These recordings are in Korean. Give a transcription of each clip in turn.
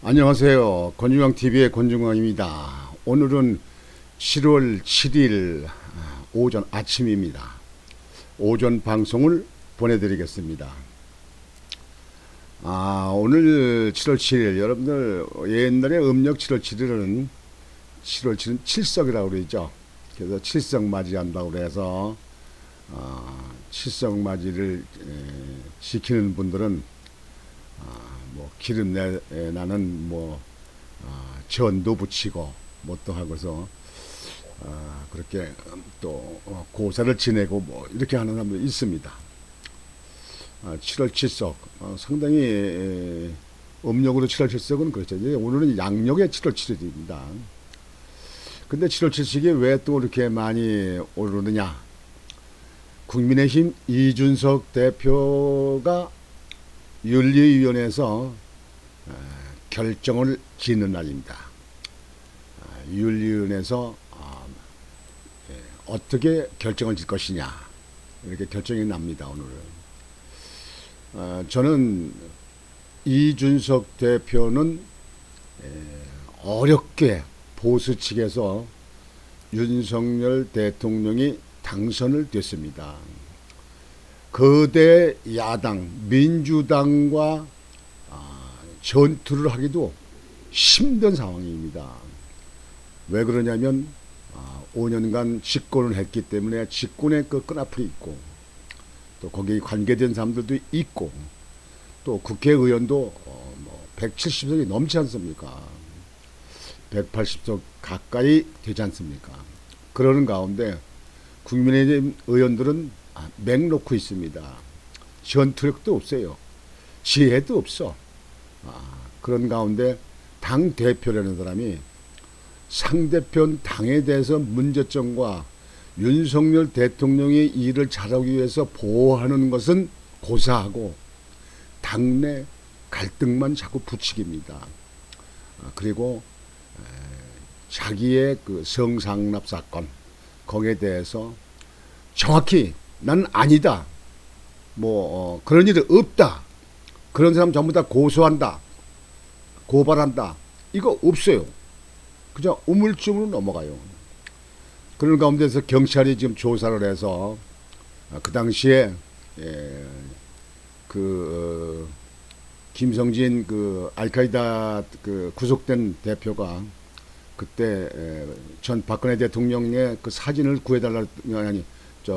안녕하세요. 권중광TV의 권중광입니다. 오늘은 7월 7일 오전 아침입니다. 오전 방송을 보내드리겠습니다. 오늘 7월 7일, 여러분들 옛날에 음력 7월 7일은 7월 7일은 칠석이라고 그러죠. 그래서 칠석 맞이한다고 그래서 칠석 맞이를 지키는 분들은 뭐 기름 나는 전도 붙이고 뭐 또 하고서 그렇게 또 고사를 지내고 뭐 이렇게 하는 사람도 있습니다. 7월 7석 상당히 음력으로 7월 7석은 그렇죠. 이제 오늘은 양력의 7월 7일입니다. 근데 7월 7석이 왜 또 이렇게 많이 오르느냐? 국민의힘 이준석 대표가 윤리위원회에서 결정을 짓는 날입니다. 윤리위원회에서 어떻게 결정을 짓 것이냐 이렇게 결정이 납니다. 오늘은 저는 이준석 대표는 어렵게 보수 측에서 윤석열 대통령이 당선을 됐습니다. 거대 야당 민주당과 전투를 하기도 힘든 상황입니다. 왜 그러냐면 5년간 집권을 했기 때문에 집권의 그 끈앞에 있고 또 거기에 관계된 사람들도 있고 또 국회의원도 170석이 넘지 않습니까? 180석 가까이 되지 않습니까? 그러는 가운데 국민의힘 의원들은 맥 놓고 있습니다. 전투력도 없어요. 지혜도 없어. 그런 가운데 당 대표라는 사람이 상대편 당에 대해서 문제점과 윤석열 대통령의 일을 잘하기 위해서 보호하는 것은 고사하고 당내 갈등만 자꾸 부추깁니다. 그리고 자기의 그 성상납 사건 거기에 대해서 정확히 난 아니다. 그런 일은 없다. 그런 사람 전부 다 고소한다. 고발한다. 이거 없어요. 그저 우물쭈물 넘어가요. 그런 가운데서 경찰이 지금 조사를 해서 그 당시에 김성진 그 알카이다 그 구속된 대표가 그때 전 박근혜 대통령의 그 사진을 구해달라더니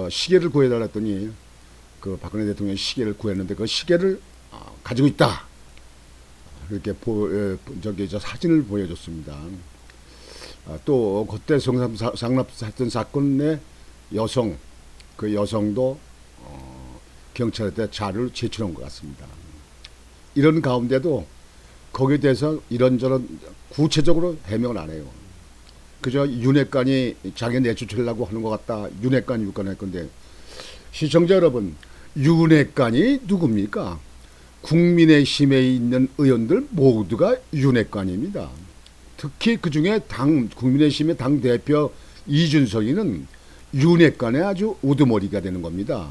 시계를 구해달랐더니 그 박근혜 대통령이 시계를 구했는데 그 시계를 가지고 있다. 이렇게 저 사진을 보여줬습니다. 또 그때 성상납 사건의 여성 그 여성도 경찰한테 자료를 제출한 것 같습니다. 이런 가운데도 거기에 대해서 이런저런 구체적으로 해명을 안 해요. 그저 윤핵관이 자기 내쫓으려고 하는 것 같다. 윤핵관 할 건데 시청자 여러분, 윤핵관이 누굽니까? 국민의힘에 있는 의원들 모두가 윤핵관입니다. 특히 그 중에 국민의힘의 당 대표 이준석이는 윤핵관의 아주 우두머리가 되는 겁니다.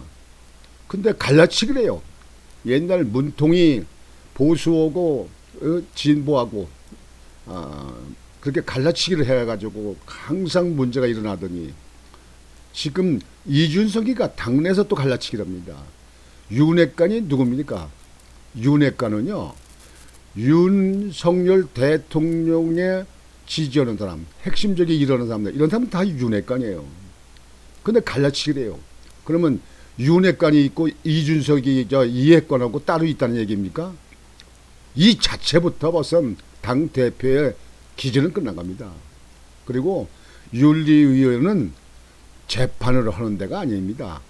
근데 갈라치기를 해요. 옛날 문통이 보수하고 진보하고 그렇게 갈라치기를 해가지고 항상 문제가 일어나더니 지금 이준석이가 당내에서 또 갈라치기를 합니다. 윤핵관이 누굽니까? 윤핵관은요, 윤석열 대통령의 지지하는 사람, 핵심적인 이러는 사람들, 이런 사람은 다 윤핵관이에요. 근데 갈라치기를 해요. 그러면 윤핵관이 있고 이준석이 이핵관하고 따로 있다는 얘기입니까? 이 자체부터 벌써 당 대표의 기준은 끝난 겁니다. 그리고 윤리위원회는 재판을 하는 데가 아닙니다.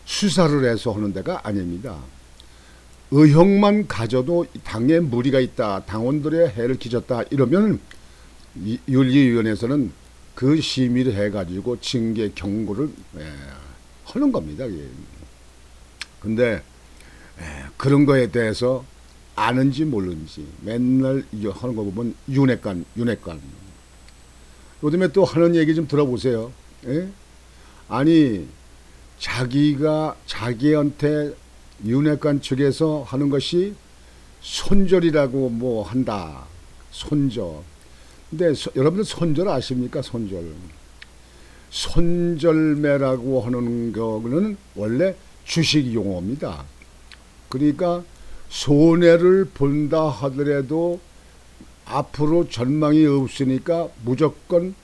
수사를 해서 하는 데가 아닙니다. 의혹만 가져도 당에 무리가 있다, 당원들의 해를 끼쳤다 이러면 윤리위원회에서는 그 심의를 해가지고 징계 경고를 하는 겁니다. 근데 그런 거에 대해서 아는지 모르는지 맨날 하는 거 보면 윤핵관. 요즘에 또 하는 얘기 좀 들어보세요. 아니 자기한테 윤핵관 측에서 하는 것이 손절이라고 뭐 한다. 손절. 근데 여러분들 손절 아십니까? 손절. 손절매라고 하는 거는 원래 주식 용어입니다. 그러니까 손해를 본다 하더라도 앞으로 전망이 없으니까 무조건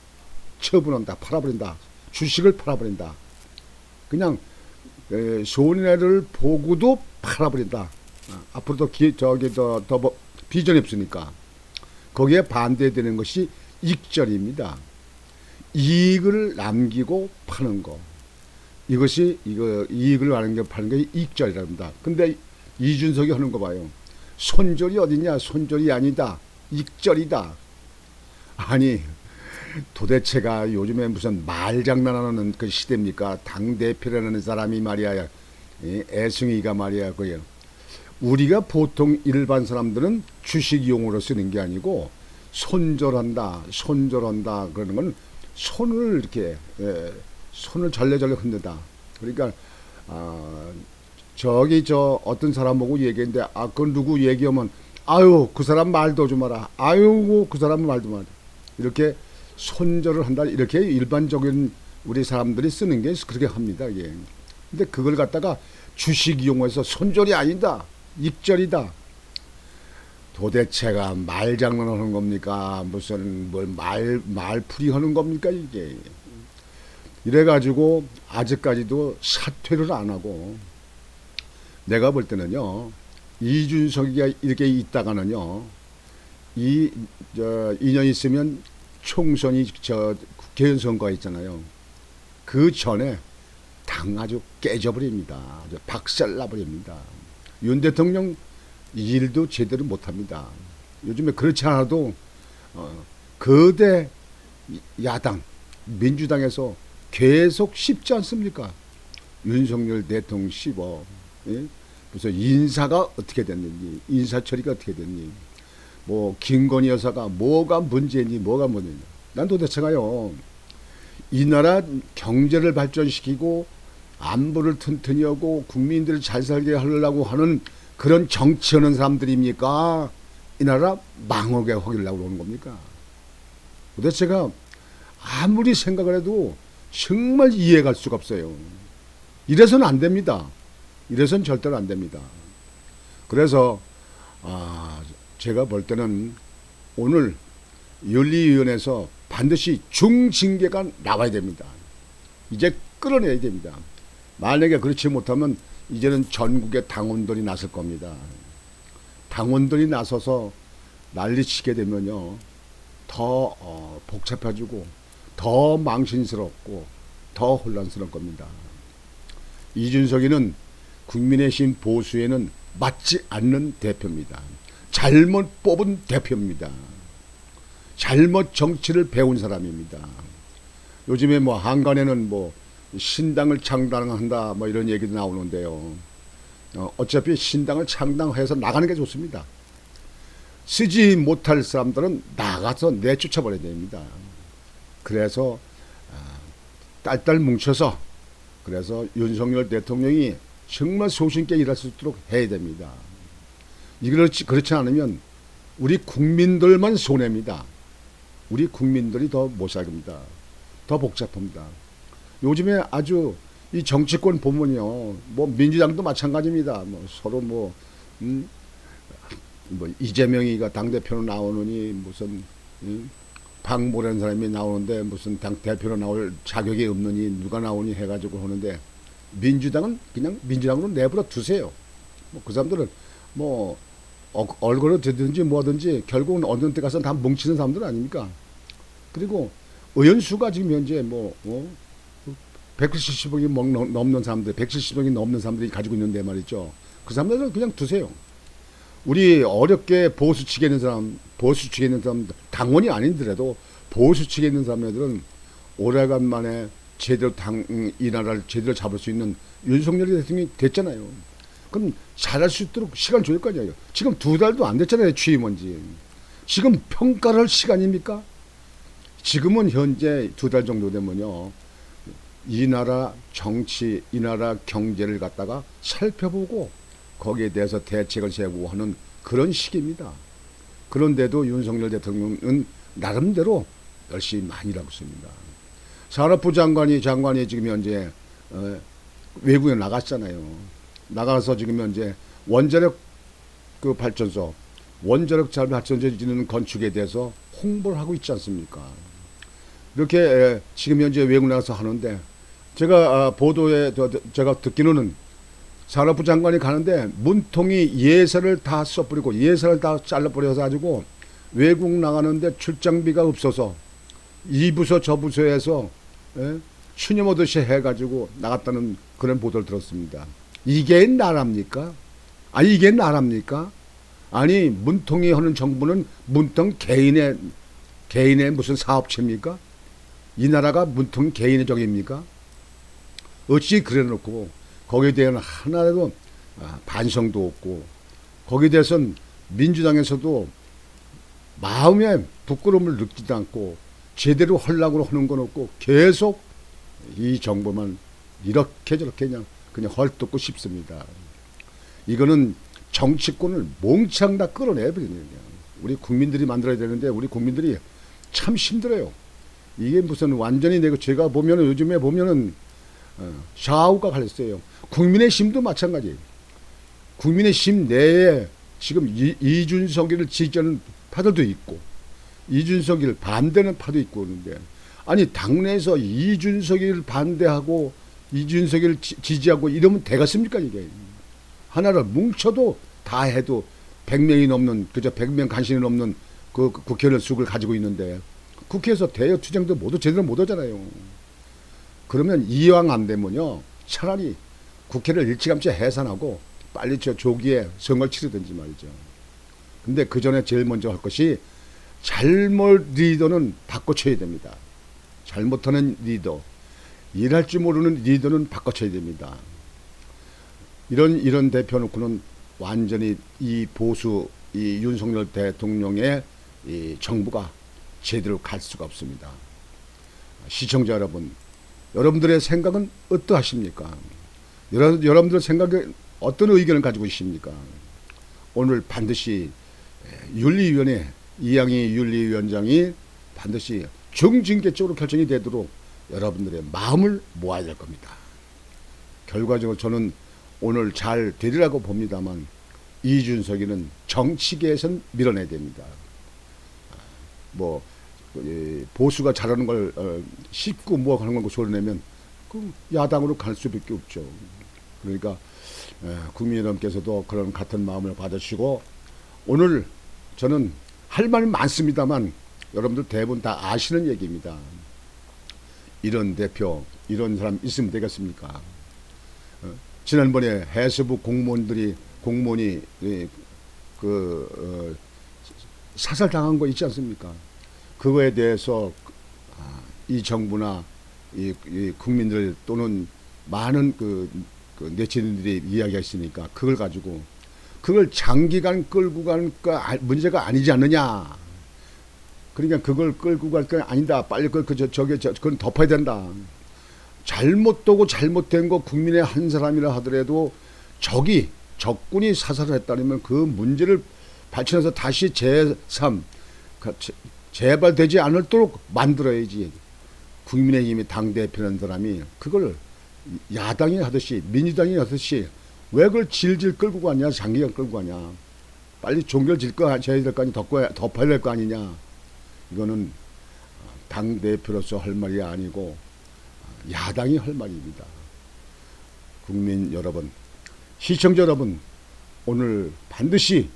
처분한다. 팔아버린다. 주식을 팔아버린다. 그냥 손해를 보고도 팔아버린다. 앞으로도 더 비전이 없으니까. 거기에 반대되는 것이 익절입니다. 이익을 남기고 파는 거. 이것이 이익을 파는 게 익절이라 합니다. 근데 이준석이 하는 거 봐요. 손절이 어디냐? 손절이 아니다. 익절이다. 아니 도대체가 요즘에 무슨 말장난하는 그 시대입니까? 당대표라는 사람이 말이야, 애승이가 말이야, 그요. 우리가 보통 일반 사람들은 주식 용어로 쓰는 게 아니고 손절한다 그러는 건 손을 이렇게 손을 절레절레 흔들다. 그러니까 어떤 사람 보고 얘기했는데 그건 누구 얘기하면 아유 그 사람 말도 좀 마라. 아유 그 사람 말도 마라. 이렇게 손절을 한다. 이렇게 일반적인 우리 사람들이 쓰는 게 그렇게 합니다. 예. 근데 그걸 갖다가 주식 용어에서 손절이 아니다. 익절이다. 도대체가 말장난 하는 겁니까? 무슨 말풀이 하는 겁니까 이게? 이래가지고 아직까지도 사퇴를 안 하고, 내가 볼 때는요, 이준석이가 이렇게 있다가는요, 2년 있으면 총선이 국회의원 선거가 있잖아요. 그 전에 당 아주 깨져버립니다. 아주 박살나버립니다. 윤 대통령 일도 제대로 못합니다. 요즘에 그렇지 않아도 거대 야당 민주당에서 계속 씹지 않습니까? 윤석열 대통령 씹어. 예? 무슨 인사가 어떻게 됐는지, 인사 처리가 어떻게 됐니, 뭐 김건희 여사가 뭐가 문제니, 난 도대체가요, 이 나라 경제를 발전시키고 안보를 튼튼히 하고 국민들을 잘 살게 하려고 하는 그런 정치하는 사람들입니까? 이 나라 망하게 하려고 하는 겁니까? 도대체가 아무리 생각을 해도 정말 이해갈 수가 없어요. 이래서는 안 됩니다. 이래서는 절대로 안 됩니다. 그래서 제가 볼 때는 오늘 윤리위원회에서 반드시 중징계가 나와야 됩니다. 이제 끌어내야 됩니다. 만약에 그렇지 못하면 이제는 전국의 당원들이 나설 겁니다. 당원들이 나서서 난리치게 되면요, 더 복잡해지고 더 망신스럽고 더 혼란스러울 겁니다. 이준석이는 국민의힘 보수에는 맞지 않는 대표입니다. 잘못 뽑은 대표입니다. 잘못 정치를 배운 사람입니다. 요즘에 뭐 한간에는 뭐 신당을 창당한다 뭐 이런 얘기도 나오는데요. 어차피 신당을 창당해서 나가는 게 좋습니다. 쓰지 못할 사람들은 나가서 내쫓아버려야 됩니다. 그래서 딸딸 뭉쳐서, 그래서 윤석열 대통령이 정말 소신있게 일할 수 있도록 해야 됩니다. 그렇지 않으면 우리 국민들만 손해입니다. 우리 국민들이 더 못 살겁니다. 더 복잡합니다. 요즘에 아주 이 정치권 보면요, 뭐 민주당도 마찬가지입니다. 뭐 서로 뭐 이재명이가 당대표로 나오느니 무슨 박모라는 사람이 나오는데 무슨 당대표로 나올 자격이 없느니 누가 나오니 해가지고 하는데, 민주당은 그냥 민주당으로 내버려 두세요. 뭐 그 사람들은 뭐 얼굴을 들든지 뭐든지 결국은 어느 때 가서 다 뭉치는 사람들 아닙니까? 그리고 의원수가 지금 현재 170억이 넘는 사람들, 170억이 넘는 사람들이 가지고 있는데 말이죠. 그 사람들은 그냥 두세요. 우리 어렵게 보수 측에 있는 사람, 당원이 아니더라도 보수 측에 있는 사람들은 오래간만에 제대로 이 나라를 제대로 잡을 수 있는 윤석열 대통령이 됐잖아요. 그럼 잘할 수 있도록 시간 줄 거 아니에요. 지금 2달도 안 됐잖아요, 취임한 지. 지금 평가를 할 시간입니까? 지금은 현재 2달 정도 되면요, 이 나라 정치, 이 나라 경제를 갖다가 살펴보고 거기에 대해서 대책을 세우고 하는 그런 시기입니다. 그런데도 윤석열 대통령은 나름대로 열심히 많이 일하고 있습니다. 산업부 장관이 지금 현재 외국에 나갔잖아요. 나가서 지금 현재 원자력 그 발전소, 원자력 발전소 짓는 건축에 대해서 홍보를 하고 있지 않습니까? 이렇게 지금 현재 외국 나가서 하는데, 제가 보도에 제가 듣기로는 산업부 장관이 가는데 문통이 예산을 다 써버리고 예산을 다 잘라버려서 가지고 외국 나가는데 출장비가 없어서 이 부서 저 부서에서 추념오듯이 해가지고 나갔다는 그런 보도를 들었습니다. 이게 나라입니까? 아니 이게 나라입니까? 아니 문통이 하는 정부는 문통 개인의 무슨 사업체입니까? 이 나라가 문통 개인의 적입니까? 어찌 그래놓고 거기에 대한 하나라도 반성도 없고, 거기에 대해서는 민주당에서도 마음에 부끄러움을 느끼지도 않고 제대로 하려고 하는 건 없고 계속 이 정부만 이렇게 저렇게 그냥 헐뜯고 싶습니다. 이거는 정치권을 몽창 다 끌어내버리는 거예요. 우리 국민들이 만들어야 되는데 우리 국민들이 참 힘들어요. 이게 무슨 완전히 내가 제가 보면은 요즘에 보면은 좌우가 갈렸어요. 국민의힘도 마찬가지예요. 국민의힘 내에 지금 이준석이를 지지하는 파들도 있고 이준석이를 반대하는 파도 있고 그러는데, 아니 당내에서 이준석이를 반대하고 이준석이를 지지하고 이러면 되겠습니까? 이게 하나를 뭉쳐도 다 해도 100명이 넘는, 그저 100명 간신이 넘는 그 국회의원 수를 가지고 있는데 국회에서 대여 투쟁도 제대로 못 하잖아요. 그러면 이왕 안 되면요, 차라리 국회를 일찌감치 해산하고 빨리 조기에 선거를 치르든지 말이죠. 근데 그 전에 제일 먼저 할 것이 잘못 리더는 바꿔쳐야 됩니다. 잘못하는 리더, 일할 줄 모르는 리더는 바꿔쳐야 됩니다. 이런 대표 놓고는 완전히 이 보수, 이 윤석열 대통령의 이 정부가 제대로 갈 수가 없습니다. 시청자 여러분, 여러분들의 생각은 어떠하십니까? 여러분들 생각에 어떤 의견을 가지고 계십니까? 오늘 반드시 윤리위원회 이양희 윤리위원장이 반드시 정징계적으로 결정이 되도록 여러분들의 마음을 모아야 될 겁니다. 결과적으로 저는 오늘 잘 되리라고 봅니다만 이준석이는 정치계에선 밀어내야 됩니다. 뭐 보수가 잘하는 걸 씹고 뭐 하는 걸 소리내면 그 야당으로 갈 수밖에 없죠. 그러니까 국민 여러분께서도 그런 같은 마음을 받으시고, 오늘 저는 할 말이 많습니다만 여러분들 대부분 다 아시는 얘기입니다. 이런 대표, 이런 사람 있으면 되겠습니까? 지난번에 해수부 공무원이 사살당한 거 있지 않습니까? 그거에 대해서 이 정부나 이 국민들 또는 많은 그 네티즌들이 이야기했으니까 그걸 가지고 그걸 장기간 끌고 가는 거 문제가 아니지 않느냐. 그러니까 그걸 끌고 갈 건 아니다. 빨리 그건 덮어야 된다. 잘못되고 잘못된 거 국민의 한 사람이라 하더라도 적군이 사살을 했다면 그 문제를 발전해서 다시 제3 재발되지 않도록 만들어야지. 국민의힘이 당대표라는 사람이 그걸 야당이 하듯이 민주당이 하듯이 왜 그걸 질질 끌고 가냐, 장기간 끌고 가냐. 빨리 종결져야 될 거 아니, 덮어야 될 거 아니냐. 이거는 당대표로서 할 말이 아니고 야당이 할 말입니다. 국민 여러분, 시청자 여러분, 오늘 반드시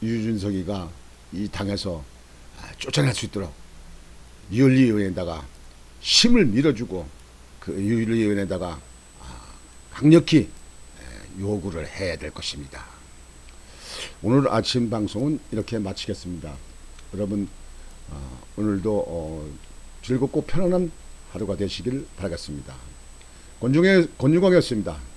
유준석이가 이 당에서 쫓아낼 수 있도록 윤리위원회에다가 힘을 밀어주고 그 윤리위원회에다가 강력히 요구를 해야 될 것입니다. 오늘 아침 방송은 이렇게 마치겠습니다. 여러분 오늘도 즐겁고 편안한 하루가 되시길 바라겠습니다. 권중광이었습니다.